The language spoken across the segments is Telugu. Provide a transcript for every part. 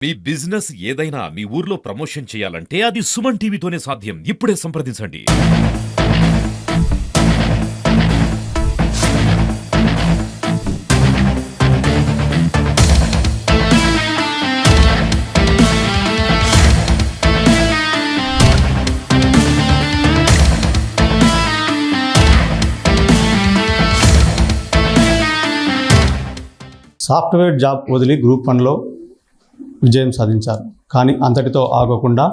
మీ బిజినెస్ ఏదైనా మీ ఊర్లో ప్రమోషన్ చేయాలంటే అది సుమన్ టీవీతోనే సాధ్యం. ఇప్పుడే సంప్రదించండి. సాఫ్ట్వేర్ జాబ్ వదిలి గ్రూప్ 1లో విజయం సాధించారు. కానీ అంతటితో ఆగకుండా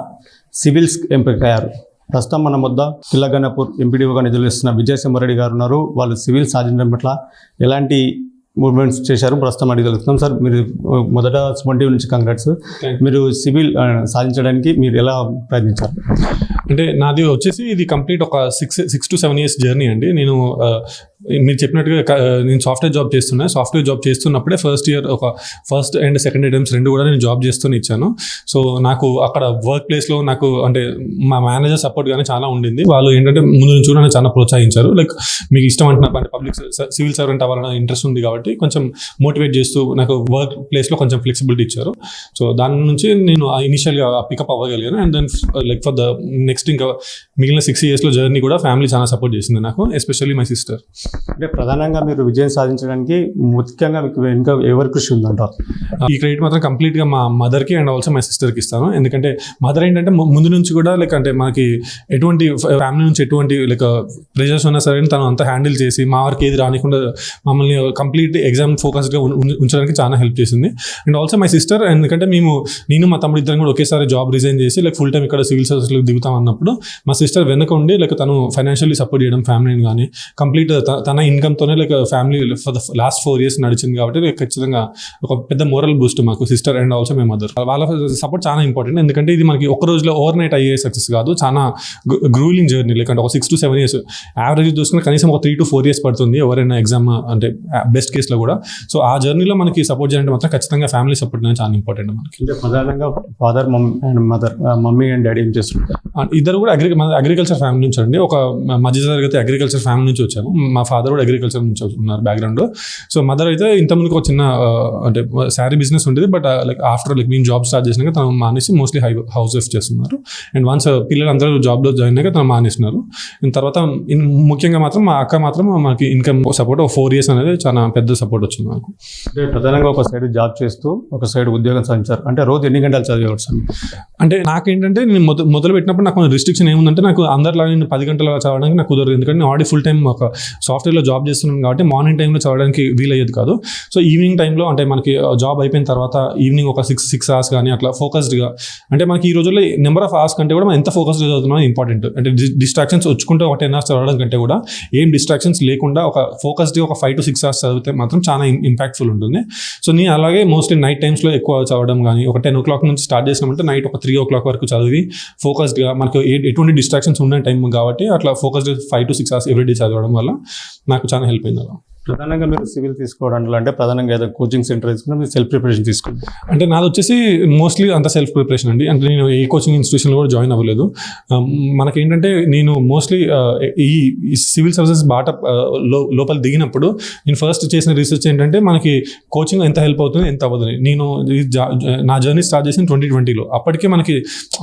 సివిల్స్ ఎంపికయ్యారు. ప్రస్తుతం మన వద్ద తిల్లగన్నపూర్ ఎంపీడీఓగా నిధులిస్తున్న విజయసింహారెడ్డి గారు ఉన్నారు. వాళ్ళు సివిల్స్ సాధించడం పట్ల ఎలాంటి మూవ్మెంట్స్ చేశారు ప్రస్తుతం అడిగి తెలుస్తున్నాం. సార్, మీరు మొదట సుమన్ టీవీ నుంచి కంగ్రాట్స్. మీరు సివిల్ సాధించడానికి మీరు ఎలా ప్రయత్నించారు? అంటే నాది వచ్చేసి ఇది కంప్లీట్ ఒక 6 to 7 years జర్నీ అండి. నేను మీరు చెప్పినట్టుగా నేను సాఫ్ట్వేర్ జాబ్ చేస్తున్నా. సాఫ్ట్వేర్ జాబ్ చేస్తున్నప్పుడే ఫస్ట్ అండ్ సెకండ్ అటెంప్ట్స్ రెండు కూడా నేను జాబ్ చేస్తూనే ఇచ్చాను. సో నాకు అక్కడ వర్క్ ప్లేస్లో నాకు అంటే మా మేనేజర్ సపోర్ట్ కానీ చాలా ఉండింది. వాళ్ళు ఏంటంటే ముందు నుంచి కూడా చాలా ప్రోత్సహించారు. లైక్ మీకు ఇష్టం అంటే పబ్లిక్ సివిల్ సర్వెంట్ అవ్వాలన్న ఇంట్రెస్ట్ ఉంది కాబట్టి కొంచెం మోటివేట్ చేస్తూ నాకు వర్క్ ప్లేస్లో కొంచెం ఫ్లెక్సిబిలిటీ ఇచ్చారు. సో దాని నుంచి నేను ఇనిషియల్గా పికప్ అవ్వగలిగాను. And then like for the next ఇంకా మిగిలిన 6 yearsలో జర్నీ కూడా ఫ్యామిలీ చాలా సపోర్ట్ చేసింది నాకు, ఎస్పెషల్లీ మై సిస్టర్. అంటే ప్రధానంగా మీరు విజయం సాధించడానికి ముఖ్యంగా మీకు ఇంకా ఎవరి కృషి ఉందంటారు? ఈ క్రెడిట్ మాత్రం కంప్లీట్గా మా మదర్కి అండ్ ఆల్సో మై సిస్టర్కి ఇస్తాను. ఎందుకంటే మదర్ ఏంటంటే ముందు నుంచి కూడా లైక్ అంటే మనకి ఎటువంటి ఫ్యామిలీ నుంచి ఎటువంటి లైక్ ప్రెషర్స్ ఉన్నా సరే తను అంతా హ్యాండిల్ చేసి మా వారికి ఏది రానికుండా మమ్మల్ని కంప్లీట్ ఎగ్జామ్ ఫోకస్గా ఉంచడానికి చాలా హెల్ప్ చేసింది. అండ్ ఆల్సో మై సిస్టర్, ఎందుకంటే నేను మా తమ్ముడు ఇద్దరం కూడా ఒకేసారి జాబ్ రిజైన్ చేసి లైక్ ఫుల్ టైం ఇక్కడ సివిల్ సర్వీస్లో దిగుతాం అన్నప్పుడు మా సిస్టర్ వెనక ఉండి లైక్ తను ఫైనాన్షియల్లీ సపోర్ట్ చేయడం ఫ్యామిలీని కానీ కంప్లీట్ తన ఇన్కమ్తోనే like family for the last 4 years నడిచింది. కాబట్టి ఖచ్చితంగా ఒక పెద్ద మోరల్ బూస్ట్ మాకు sister and also my mother. వాళ్ళ సపోర్ట్ చాలా ఇంపార్టెంట్. ఎందుకంటే ఇది మనకి ఒక రోజులో ఓవర్ నైట్ అయ్యే సక్సెస్ కాదు, చాలా గ్రూలింగ్ జర్నీ. లైక్ అంటే ఒక 6 to 7 years యావరేజ్ చూసుకుని కనీసం ఒక 3 to 4 years పడుతుంది ఎవరైనా ఎగ్జామ్ అంటే బెస్ట్ కేసులో కూడా. సో ఆ జర్నీలో మనకి సపోర్ట్ చేయాలంటే మాత్రం ఖచ్చితంగా ఫ్యామిలీ సపోర్ట్ అనేది చాలా ఇంపార్టెంట్ మనకి. ప్రధానంగా father and mother, mummy and daddy ఏం చేస్తుంటారు? ఇద్దరు కూడా అగ్రికల్చర్ ఫ్యామిలీ నుంచి అండి. ఒక మధ్య తరగతి అగ్రికల్చర్ ఫ్యామిలీ నుంచి వచ్చాము. మా ఫాదర్ కూడా అగ్రికల్చర్ నుంచి ఉన్నారు బ్యాక్గ్రౌండ్. సో మదర్ అయితే ఇంతకుముందుకు ఒక చిన్న అంటే శారీ బిజినెస్ ఉంటుంది. బట్ లైక్ ఆఫ్టర్ లైక్ మేము జాబ్ స్టార్ట్ చేసినాక తను మానేసి మోస్ట్లీ హౌస్ వైఫ్ చేస్తున్నారు. అండ్ వన్స్ పిల్లలందరూ జాబ్లో జాయిన్ అయ్యాక తను మానేస్తున్నారు. తర్వాత ముఖ్యంగా మాత్రం మా అక్క మాత్రం మనకి ఇన్కమ్ సపోర్ట్ 4 years అనేది చాలా పెద్ద సపోర్ట్ వచ్చింది నాకు. అంటే ప్రధానంగా ఒక సైడ్ జాబ్ చేస్తూ ఒక సైడ్ ఉద్యోగం సాధించారు. అంటే రోజు ఎన్ని గంటలు చదివేవచ్చు? అంటే నాకేంటంటే నేను మొదలు పెట్టినప్పుడు నాకు రిస్ట్రిక్షన్ ఏముందంటే నాకు అందరిలా నేను 10 గంటలు చదవడానికి నాకు కుదరదు. ఎందుకంటే నేను ఆల్రెడీ ఫుల్ టైం ఒక సాఫ్ట్వేర్లో జాబ్ చేస్తున్నాను కాబట్టి మార్నింగ్ టైంలో చదవడానికి వీలయ్యేది కాదు. సో ఈవినింగ్ టైంలో అంటే మనకి జాబ్ అయిపోయిన తర్వాత ఈవినింగ్ ఒక 6 hours కానీ అట్లా ఫోకస్డ్గా, అంటే మనకి ఈ రోజుల్లో నెంబర్ ఆఫ్ అవర్స్ కంటే కూడా మనం ఎంత ఫోకస్డ్గా చదువుతున్నాం ఇంపార్టెంట్. అంటే డిస్ట్రాక్షన్స్ వచ్చుకుంటే ఒక 10 hours చదవడం కంటే కూడా ఏం డిస్ట్రాక్షన్స్ లేకుండా ఒక ఫోకస్డ్గా ఒక 5 to 6 hours చదివితే మాత్రం చాలా ఇంపాక్ట్ఫుల్ ఉంటుంది. సో నేను అలాగే మోస్ట్లీ నైట్ టైమ్స్లో ఎక్కువ చదవడం కానీ ఒక 10 o'clock నుంచి స్టార్ట్ చేసినామంటే నైట్ ఒక 3 o'clock వరకు చదివి ఫోకస్డ్గా మనకు ఎటువంటి డిస్ట్రాక్షన్స్ ఉన్న టైం కాబట్టి అట్లా ఫోకస్డ్ 5 to 6 hours ఎవ్రీడే చదవడం వల్ల నాకు చాలా హెల్ప్ అయింది అలా. ప్రధానంగా మీరు సివిల్ తీసుకోవడంలో అంటే ప్రధానంగా ఏదో కోచింగ్ సెంటర్ తీసుకున్నా మీరు సెల్ఫ్ ప్రిపరేషన్ తీసుకుంటారు? అంటే నాది వచ్చేసి మోస్ట్లీ అంత సెల్ఫ్ ప్రిపరేషన్ అండి. అంటే నేను ఏ కోచింగ్ ఇన్స్టిట్యూషన్లో కూడా జాయిన్ అవ్వలేదు. మనకేంటంటే నేను మోస్ట్లీ ఈ సివిల్ సర్వీసెస్ బాట లోపల దిగినప్పుడు నేను ఫస్ట్ చేసిన రీసెర్చ్ ఏంటంటే మనకి కోచింగ్ ఎంత హెల్ప్ అవుతుంది ఎంత అవ్వదు. నేను నా జర్నీ స్టార్ట్ చేసిన 2020లో. అప్పటికే మనకి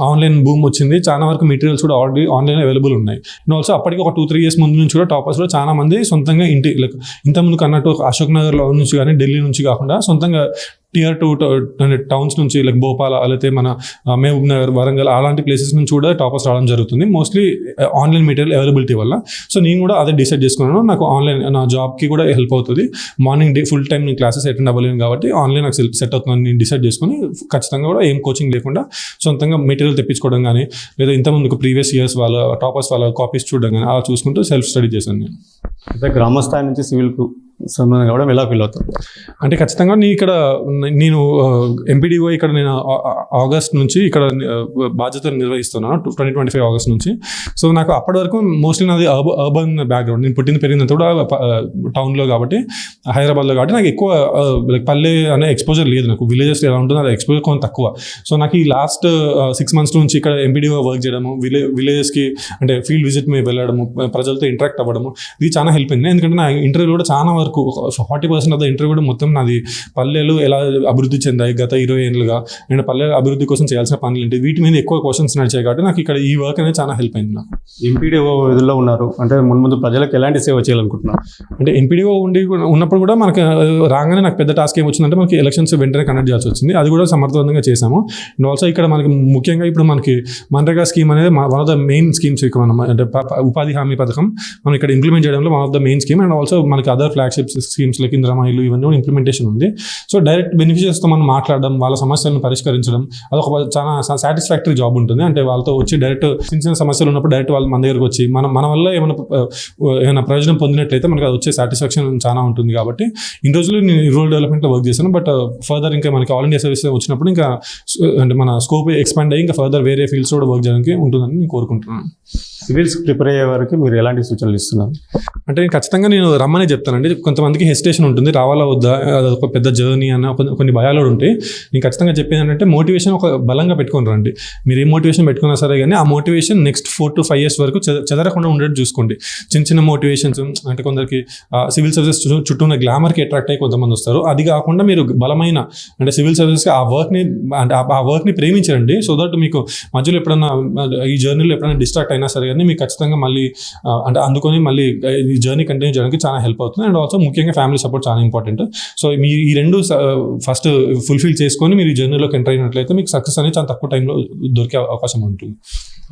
ఆన్లైన్ బూమ్ వచ్చింది. చాలా వరకు మెటీరియల్స్ కూడా ఆల్రెడీ ఆన్లైన్ అవైలబుల్ ఉన్నాయి. అండ్ ఆల్సో అప్పటికి ఒక 2-3 years ముందు నుంచి కూడా టాపర్స్లో చాలా మంది సొంతంగా లైక్ ఇంతకుముందు అన్నట్టు అశోక్ నగర్లో నుంచి కానీ ఢిల్లీ నుంచి కాకుండా సొంతంగా Tier 2 టౌన్స్ నుంచి లైక్ భోపాల్ లేకపోతే మన మహబూబ్ నగర్, వరంగల్ అలాంటి ప్లేసెస్ నుంచి కూడా టాపర్స్ రావడం జరుగుతుంది మోస్ట్లీ ఆన్లైన్ మెటీరియల్ అవైలబిలిటీ వల్ల. సో నేను కూడా అదే డిసైడ్ చేసుకున్నాను. నాకు ఆన్లైన్ నా జాబ్కి కూడా హెల్ప్ అవుతుంది. మార్నింగ్ ఫుల్ టైం నేను క్లాసెస్ అటెండ్ అవ్వలేను కాబట్టి ఆన్లైన్ నాకు సెట్ అవుతుందని నేను డిసైడ్ చేసుకుని ఖచ్చితంగా కూడా ఏం కోచింగ్ లేకుండా సొంతంగా మెటీరియల్ తెప్పించుకోవడం కానీ లేదా ఇంతకుముందు ప్రీవియస్ ఇయర్స్ వాళ్ళ టాపర్స్ వాళ్ళ కాపీస్ చూడడం కానీ అలా చూసుకుంటూ సెల్ఫ్ స్టడీ చేశాను నేను. అయితే గ్రామస్థాయి నుంచి సివిల్కు సంబంధం కావడం ఎలా ఫీల్ అవుతుంది? అంటే ఖచ్చితంగా నేను ఎంపీడీఓ ఇక్కడ నేను ఆగస్ట్ నుంచి ఇక్కడ బాధ్యతలు నిర్వహిస్తున్నాను 2025 ఆగస్ట్ నుంచి. సో నాకు అప్పటి వరకు మోస్ట్లీ నాది అర్బన్ బ్యాక్గ్రౌండ్. నేను పుట్టిన పెరిగినంత కూడా టౌన్లో కాబట్టి హైదరాబాద్లో కాబట్టి నాకు ఎక్కువ పల్లె అనే ఎక్స్పోజర్ లేదు. నాకు విలేజెస్ ఎలా ఉంటుందో అది ఎక్స్పోజర్ కొంచెం తక్కువ. సో నాకు ఈ లాస్ట్ 6 months నుంచి ఇక్కడ ఎంపీడీఓ వర్క్ చేయడము, విలేజెస్కి అంటే ఫీల్డ్ విజిట్ మీద వెళ్ళడము, ప్రజలతో ఇంటరాక్ట్ అవ్వడము ఇది చాలా హెల్ప్ అయింది. ఎందుకంటే నా ఇంటర్వ్యూలో కూడా చాలా వరకు 40% ఆఫ్ ద ఇంటర్వ్యూ కూడా మొత్తం నాది పల్లెలు ఎలా అభివృద్ధి చెందాయి గత 20 ఏళ్ళుగా, అండ్ పల్లెల అభివృద్ధి కోసం చేయాల్సిన పనులు ఏంటి, వీటి మీద ఎక్కువ క్వశ్చన్స్ నడిచాయి కాబట్టి నాకు ఇక్కడ ఈ వర్క్ అనేది చాలా హెల్ప్ అయింది నాకు. ఎంపీడీఓ విధుల్లో ఉన్నారు అంటే ముందు ప్రజలకు ఎలాంటి సేవ చేయాలనుకుంటున్నారు? అంటే ఎంపీడీఓ ఉన్నప్పుడు కూడా మనకి రాగానే నాకు పెద్ద టాస్క్ ఏం వచ్చిందంటే మనకి ఎలక్షన్స్ వెంటనే కండక్ట్ చేయాల్సి వచ్చింది. అది కూడా సమర్థవంతంగా చేశాము. అండ్ ఆల్సో ఇక్కడ మనకి ముఖ్యంగా ఇప్పుడు మనకి మన్రేగా స్కీమ్ అనేది one of the main schemes ఇక్కడ మనం అంటే ఉపాధి హామీ పథకం మనం ఇక్కడ ఇంప్లిమెంట్ చేయడంలో one of the main scheme. And also మనకి other flagship schemes like Indiramma ఇల్లు ఇవన్నీ కూడా ఇంప్లిమెంటేషన్ ఉంది. సో డైరెక్ట్ బెనిఫిషియర్స్తో మనం మాట్లాడడం, వాళ్ళ సమస్యలను పరిష్కరించడం, అదొక చాలా సాటిస్ఫాక్టరీ జాబ్ ఉంటుంది. అంటే వాళ్ళతో వచ్చి డైరెక్ట్ చిన్న సమస్యలు ఉన్నప్పుడు డైరెక్ట్ వాళ్ళు మన దగ్గరకు వచ్చి మన వల్ల ఏమైనా ప్రయోజనం పొందినట్లయితే మనకి అది వచ్చే సాటిస్ఫాక్షన్ చాలా ఉంటుంది. కాబట్టి ఇన్ని రోజులు నేను రూరల్ డెవలప్మెంట్లో వర్క్ చేశాను. బట్ ఫర్దర్ ఇంకా మనకి ఆల్ ఇండియా సర్వీస్ వచ్చినప్పుడు ఇంకా అంటే మన స్కోప్ ఎక్స్పాండ్ అయ్యి ఇంకా ఫర్దర్ వేరే ఫీల్డ్స్ కూడా వర్క్ చేయడానికి ఉంటుందని నేను కోరుకుంటున్నాను. సివిల్స్ ప్రిపేర్ అయ్యే వరకు మీరు ఎలాంటి సూచనలు ఇస్తున్నారు? అంటే ఖచ్చితంగా నేను రమ్మని చెప్తానండి. కొంతమందికి హెసిటేషన్ ఉంటుంది, రావాలా వద్దా, అదొక పెద్ద జర్నీ అన్న కొన్ని భయాలు ఉంటాయి. నేను ఖచ్చితంగా చెప్పేది ఏంటంటే మోటివేషన్ ఒక బలంగా పెట్టుకొని రండి. మీరు ఏ మోటివేషన్ పెట్టుకున్నా సరే కానీ ఆ మోటివేషన్ నెక్స్ట్ 4 to 5 years వరకు చెదరకుండా ఉండేట్టు చూసుకోండి. చిన్న మోటివేషన్స్ అంటే కొందరికి సివిల్ సర్వీసెస్ చుట్టూ ఉన్న గ్లామర్కి అట్రాక్ట్ అయ్యి కొంతమంది వస్తారు. అది కాకుండా మీరు బలమైన అంటే సివిల్ సర్వీసెస్కి ఆ వర్క్ని ప్రేమించండి. సో దట్ మీకు మధ్యలో ఎప్పుడన్నా ఈ జర్నీలో ఎప్పుడైనా డిస్ట్రాక్ట్ అయినా సరే కానీ మీకు ఖచ్చితంగా మళ్ళీ అంటే అందుకొని మళ్ళీ ఈ జర్నీ కంటిన్యూ చేయడానికి చాలా హెల్ప్ అవుతుంది. అండ్ ఆల్సో ముఖ్యంగా ఫ్యామిలీ సపోర్ట్ చాలా ఇంపార్టెంట్. సో మీ ఈ రెండు ఫస్ట్ ఫుల్ఫిల్ చేసుకొని మీరు ఈ జర్నీలోకి ఎంటర్ అయినట్లయితే మీకు సక్సెస్ అనేది చాలా తక్కువ టైంలో దొరికే అవకాశం ఉంటుంది.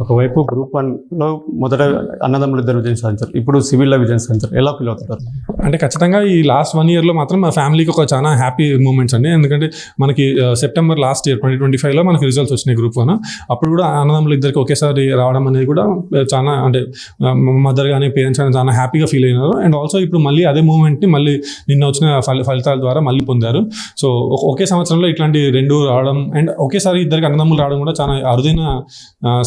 ఒకవైపు గ్రూప్ 1లో మొదట అన్నదమ్ములు ఇద్దరు విజయం సాధించారు, ఇప్పుడు సివిల్లో విజయం సాధించారు. ఎలా ఫీల్ అవుతుంటారు? అంటే ఖచ్చితంగా ఈ లాస్ట్ 1 yearలో మాత్రం మా ఫ్యామిలీకి ఒక చాలా హ్యాపీ మూమెంట్స్ అండి. ఎందుకంటే మనకి సెప్టెంబర్ లాస్ట్ ఇయర్ 2025లో మనకి రిజల్ట్స్ వచ్చినాయి గ్రూప్ 1. అప్పుడు కూడా అన్నదమ్ములు ఇద్దరికి ఒకేసారి రావడం అనేది కూడా చాలా అంటే మదర్ కానీ పేరెంట్స్ కానీ చాలా హ్యాపీగా ఫీల్ అయినారు. అండ్ ఆల్సో ఇప్పుడు మళ్ళీ అదే మూమెంట్ని మళ్ళీ నిన్న వచ్చిన ఫలితాల ద్వారా మళ్ళీ పొందారు. సో ఒకే సంవత్సరంలో ఇట్లాంటి 2 రావడం అండ్ ఒకేసారి ఇద్దరికి అన్నదమ్ములు రావడం కూడా చాలా అరుదైన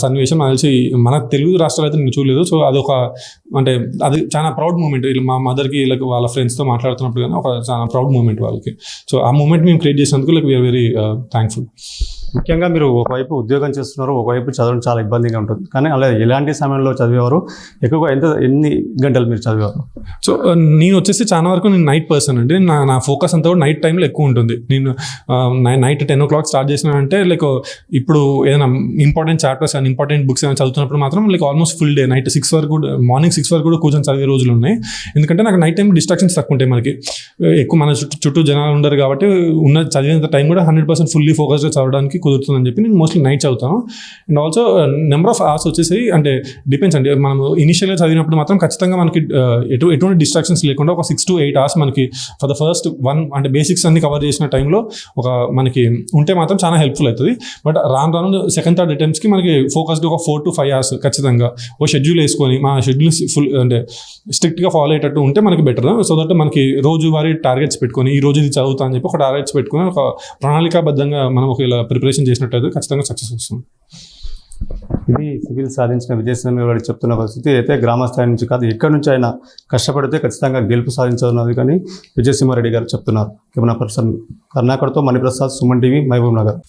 సన్నివేశం. నాకు తెలిసి మన తెలుగు రాష్ట్రాలు అయితే నేను చూడలేదు. సో అదొక అంటే అది చాలా ప్రౌడ్ మూమెంట్. మా మదర్కి వాళ్ళ ఫ్రెండ్స్తో మాట్లాడుతున్నప్పుడు కానీ ఒక చాలా ప్రౌడ్ మూమెంట్ వాళ్ళకి. సో ఆ మూమెంట్ మేము క్రియేట్ చేసినందుకు వీఆర్ వెరీ థ్యాంక్ఫుల్. ముఖ్యంగా మీరు ఒకవైపు ఉద్యోగం చేస్తున్నారు, ఒకవైపు చదవడం చాలా ఇబ్బందిగా ఉంటుంది. కానీ అలా ఎలాంటి సమయంలో చదివేవారు? ఎక్కువగా ఎన్ని గంటలు మీరు చదివేవారు? సో నేను వచ్చేసి చాలా వరకు నేను నైట్ పర్సన్ అండి. నా ఫోకస్ అంతా కూడా నైట్ టైంలో ఎక్కువ ఉంటుంది. నేను నైట్ 10 o'clock స్టార్ట్ చేసినానంటే లైక్ ఇప్పుడు ఏదైనా important chapters and important books ఏమైనా చదువుతున్నప్పుడు మాత్రం like almost full day night 6 వరకు కూడా మార్నింగ్ 6 వరకు కూడా కూర్చొని చదివే రోజులు ఉన్నాయి. ఎందుకంటే నాకు నైట్ టైం డిస్ట్రాక్షన్స్ తక్కువ ఉంటాయి. మనకి ఎక్కువ మన చుట్టూ జనాలు ఉండరు కాబట్టి ఉన్న చదివేంత టైం కూడా 100% ఫుల్లీ ఫోకస్గా చదవడానికి కుదురుతుందని చెప్పి నేను మోస్ట్లీ నైట్ చదువుతాను. And also number of hours వచ్చేసి అంటే డిపెండ్స్ అండి. మనం ఇనిషియల్గా చదివినప్పుడు మాత్రం ఖచ్చితంగా మనకి ఎటువంటి డిస్ట్రాక్షన్స్ లేకుండా ఒక 6 to 8 hours మనకి ఫర్ ద ఫస్ట్ 1 అంటే బేసిక్స్ అన్ని కవర్ చేసిన టైంలో ఒక మనకి ఉంటే మాత్రం చాలా హెల్ప్ఫుల్ అవుతుంది. బట్ రాను సెకండ్ థర్డ్ అటెంప్ట్స్కి మనకి ఫోకస్డ్ ఒక 4 to 5 hours ఖచ్చితంగా ఒక షెడ్యూల్ వేసుకొని మా షెడ్యూల్ ఫుల్ అంటే స్ట్రిక్ట్గా ఫాలో అయ్యేటట్టు ఉంటే మనకి బెటర్. సో దట్ మనకి రోజువారీ టార్గెట్స్ పెట్టుకొని ఈ రోజు ఇది చదువుతా అని చెప్పి ఒక టార్గెట్స్ పెట్టుకొని ఒక ప్రణాళికాబద్ధంగా మనం ఒక ఇలా ప్రిపరేషన్ చేసినట్టయితే ఖచ్చితంగా సక్సెస్ వస్తుంది. ఇది సివిల్ సాధించిన విజయసింహ గారు చెప్తున్న పరిస్థితి. అయితే గ్రామ స్థాయి నుంచి కాదు, ఎక్కడి నుంచి అయినా కష్టపడితే ఖచ్చితంగా గెలుపు సాధించనున్నది కానీ విజయసింహారెడ్డి గారు చెప్తున్నారు. కెమెరా పర్సన్ కర్ణాకర్తో మణిప్రసాద్, సుమన్ టీవీ, మహబూబ్ నగర్.